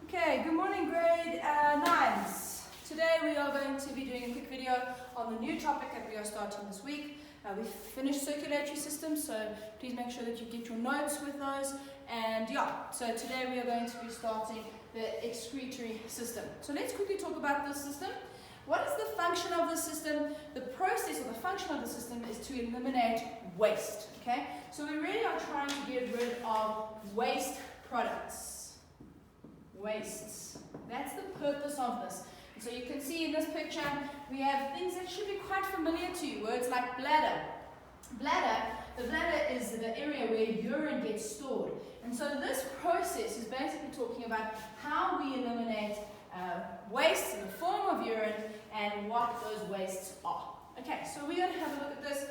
Okay, good morning grade 9s. Today we are going to be doing a quick video on the new topic that we are starting this week. We've finished circulatory systems, so please make sure that you get your notes with those. And yeah, so today we are going to be starting the excretory system. So let's quickly talk about this system. What is the function of the system? The process or the function of the system is to eliminate waste. Okay, so we really are trying to get rid of waste products. Wastes. That's the purpose of this. And so you can see in this picture we have things that should be quite familiar to you. Words like bladder. The bladder is the area where urine gets stored. And so this process is basically talking about how we eliminate waste in the form of urine and what those wastes are. Okay, so we're going to have a look at this.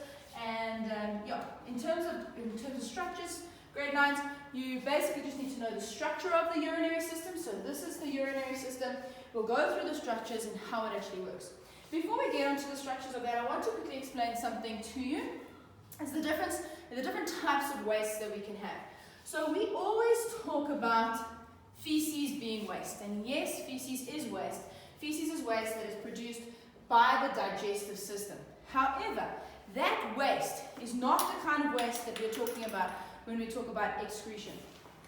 And in terms of structures, grade 9s, you basically just need to know the structure of the urinary system. So this is the urinary system. We'll go through the structures and how it actually works. Before we get onto the structures of that, I want to quickly explain something to you. It's the different types of waste that we can have. So we always talk about feces being waste. And yes, feces is waste. Feces is waste that is produced by the digestive system. However, that waste is not the kind of waste that we're talking about when we talk about excretion.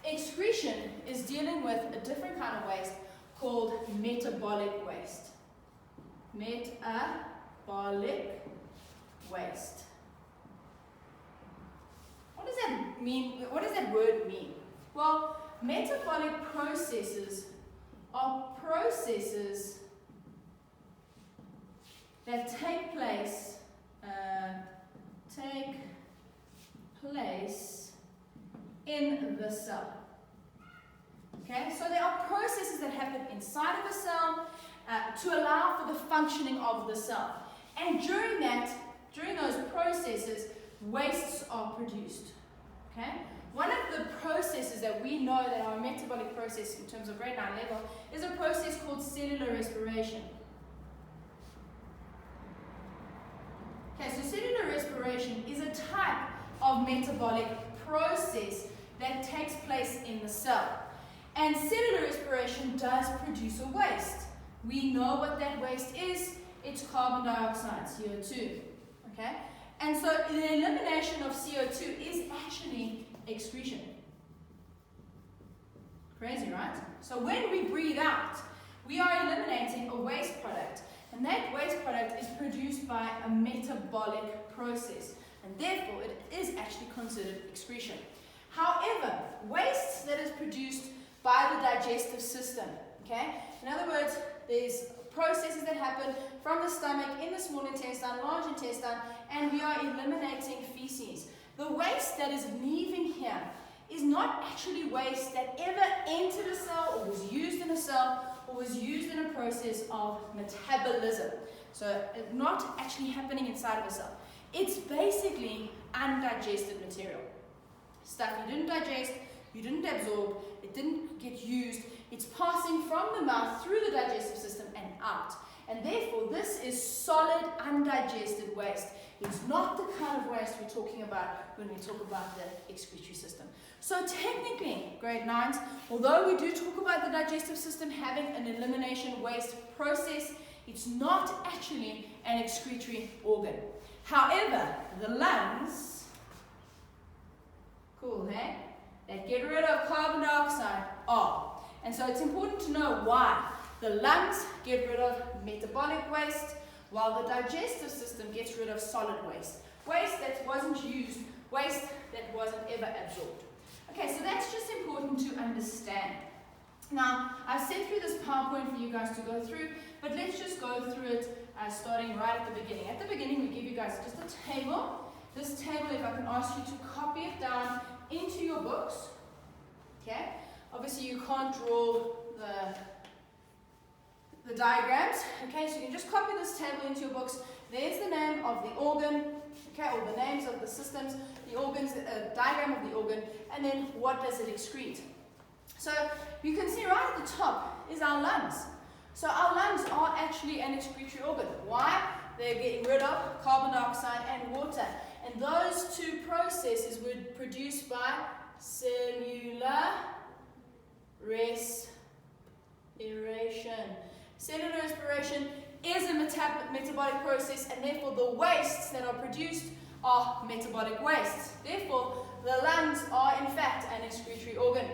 Excretion is dealing with a different kind of waste called metabolic waste. Metabolic waste. What does that mean? What does that word mean? Well, metabolic processes are processes that take place in the cell. Okay, so there are processes that happen inside of a cell to allow for the functioning of the cell. And during those processes, wastes are produced. Okay, one of the processes that we know that are a metabolic process in terms of grade 9 level is a process called cellular respiration. Okay, so cellular respiration is a type of metabolic process that takes place in the cell. And cellular respiration does produce a waste. We know what that waste is. It's carbon dioxide, CO2. Okay? And so the elimination of CO2 is actually excretion. Crazy, right? So when we breathe out, we are eliminating a waste product. And that waste product is produced by a metabolic process. And therefore, it is actually considered excretion. However, waste that is produced by the digestive system, okay? In other words, there's processes that happen from the stomach, in the small intestine, large intestine, and we are eliminating feces. The waste that is leaving here is not actually waste that ever entered a cell or was used in a cell or was used in a process of metabolism. So not actually happening inside of a cell. It's basically undigested material. Stuff you didn't digest, you didn't absorb, it didn't get used. It's passing from the mouth through the digestive system and out. And therefore, this is solid, undigested waste. It's not the kind of waste we're talking about when we talk about the excretory system. So technically, grade 9s, although we do talk about the digestive system having an elimination waste process, it's not actually an excretory organ. However, the lungs, cool, hey? That get rid of carbon dioxide are. And so it's important to know why. The lungs get rid of metabolic waste, while the digestive system gets rid of solid waste. Waste that wasn't used, waste that wasn't ever absorbed. Okay, so that's just important to understand. Now, I've sent through this PowerPoint for you guys to go through, but let's just go through it starting right at the beginning. At the beginning, we give you guys just a table. This table, if I can ask you to copy it down into your books. Okay? Obviously, you can't draw the diagrams. Okay, so you can just copy this table into your books. There's the name of the organ, okay, or the names of the systems, the organs, diagram of the organ, and then what does it excrete. So you can see right at the top is our lungs. So our lungs are actually an excretory organ. Why? They're getting rid of carbon dioxide and water. And those two processes were produced by cellular respiration. respiration. Cellular respiration is a metabolic process, and therefore the wastes that are produced are metabolic wastes. Therefore, the lungs are in fact an excretory organ.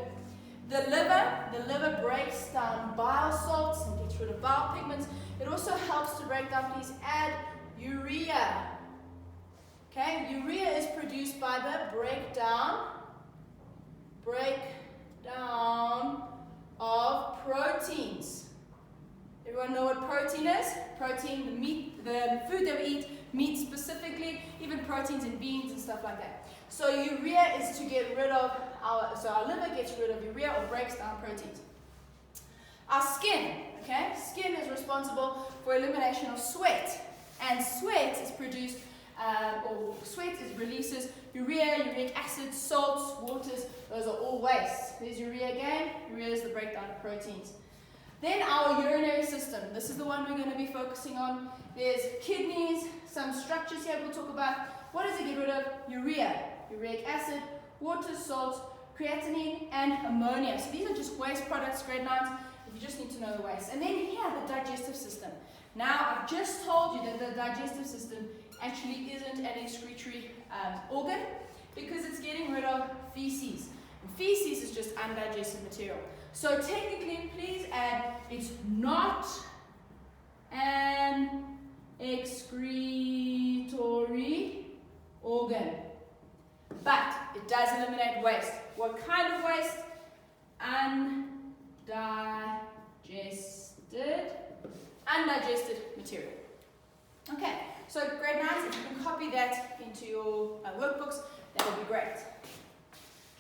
The liver breaks down bile salts and gets rid of bile pigments. It also helps to break down, please add urea. Okay, urea is produced by the breakdown of proteins. Everyone know what protein is? Protein, the meat, the food that we eat, meat specifically, even proteins in beans and stuff like that. So urea is to get rid of our liver gets rid of urea or breaks down proteins. Our skin, okay? Skin is responsible for elimination of sweat, and sweat is produced, releases urea, uric acid, salts, waters. Those are all wastes. There's urea again. Urea is the breakdown of proteins. Then our urinary system. This is the one we're going to be focusing on. There's kidneys, some structures here we'll talk about. What does it get rid of? Urea, uric acid, water, salts, creatinine, and ammonia. So these are just waste products, grade 9s, if you just need to know the waste. And then here, the digestive system. Now, I've just told you that the digestive system actually isn't an excretory organ because it's getting rid of feces. And feces is just undigested material. So technically, please add, it's not an excretory organ, but it does eliminate waste. What kind of waste? Undigested material. Okay, so grade 9s, if you can copy that into your workbooks, that would be great.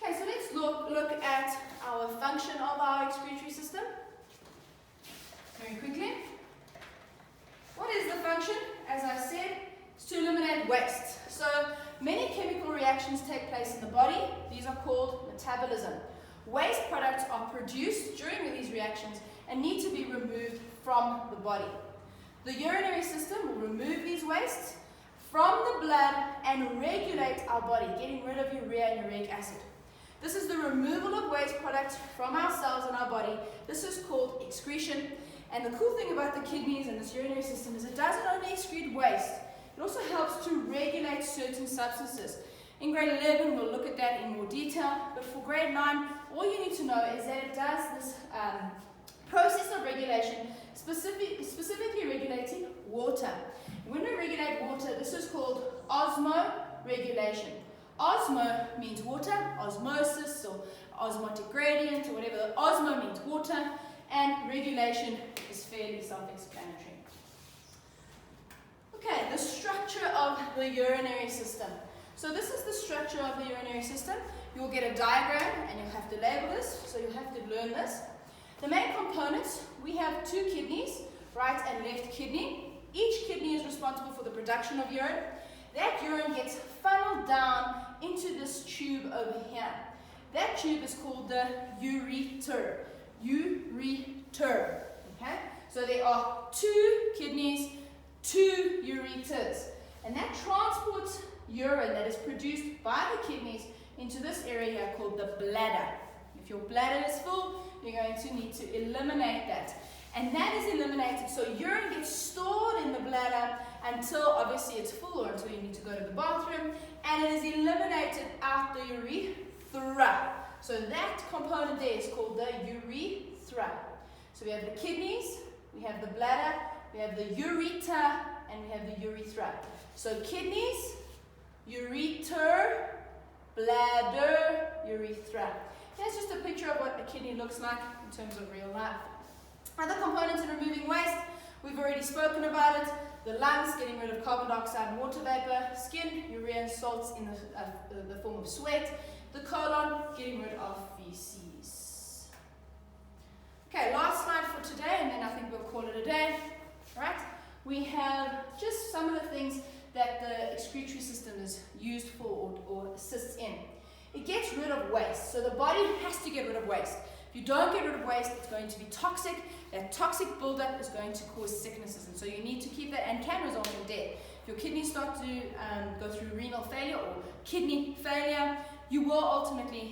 Okay, so let's look at our function of our excretory system very quickly. What is the function? As I said, it's to eliminate waste. So many chemical reactions take place in the body. These are called metabolism. Waste products are produced during these reactions and need to be removed from the body. The urinary system will remove these wastes from the blood and regulate our body, getting rid of urea and uric acid. This is the removal of waste products from our cells in our body. This is called excretion. And the cool thing about the kidneys and this urinary system is it doesn't only excrete waste, it also helps to regulate certain substances. In grade 11, we'll look at that in more detail, but for grade 9, all you need to know is that it does this process of regulation, specifically regulating water. When we regulate water, this is called osmoregulation. Osmo means water, osmosis or osmotic gradient or whatever. Osmo means water, and regulation is fairly self-explanatory. Okay, the structure of the urinary system. So this is the structure of the urinary system. You'll get a diagram and you'll have to label this, so you'll have to learn this. The main components, we have two kidneys, right and left kidney. Each kidney is responsible for the production of urine. That urine gets funneled down into this tube over here. That tube is called the ureter. Ureter. Okay? So there are two kidneys, two ureters. And that transports urine that is produced by the kidneys into this area here called the bladder. If your bladder is full, you're going to need to eliminate that. And that is eliminated, so urine gets stored in the bladder until obviously it's full or until you need to go to the bathroom, and it is eliminated out the urethra. So that component there is called the urethra. So we have the kidneys, we have the bladder, we have the ureter, and we have the urethra. So kidneys, ureter, bladder, urethra. Here's just a picture of what a kidney looks like in terms of real life. Other components in removing waste, we've already spoken about it. The lungs, getting rid of carbon dioxide and water vapor. Skin, urea and salts in the form of sweat. The colon, getting rid of feces. Okay, last slide for today, and then I think we'll call it a day. Right? We have just some of the things that the excretory system is used for or assists in. It gets rid of waste, so the body has to get rid of waste. If you don't get rid of waste, it's going to be toxic. That toxic buildup is going to cause sicknesses, and so you need to keep that, and can result in death. If your kidneys start to go through renal failure or kidney failure, you will ultimately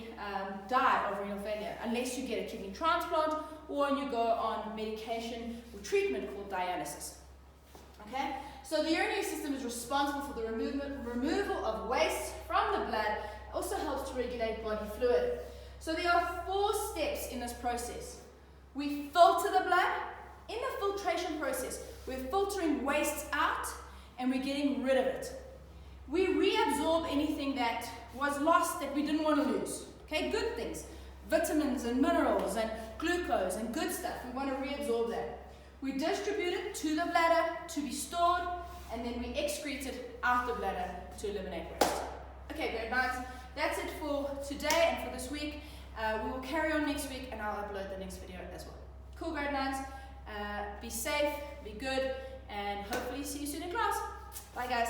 die of renal failure unless you get a kidney transplant or you go on medication or treatment called dialysis. Okay? So the urinary system is responsible for the removal of waste from the blood. It also helps to regulate body fluid. So there are 4 steps in this process. We filter the blood. In the filtration process, we're filtering waste out and we're getting rid of it. We reabsorb anything that was lost that we didn't want to lose. Okay, good things. Vitamins and minerals and glucose and good stuff. We want to reabsorb that. We distribute it to the bladder to be stored, and then we excrete it out the bladder to eliminate waste. Okay, grade 9s, that's it for today and for this week. We will carry on next week and I'll upload the next video as well. Cool, grade 9s. Be safe, be good, and hopefully see you soon in class. Bye guys.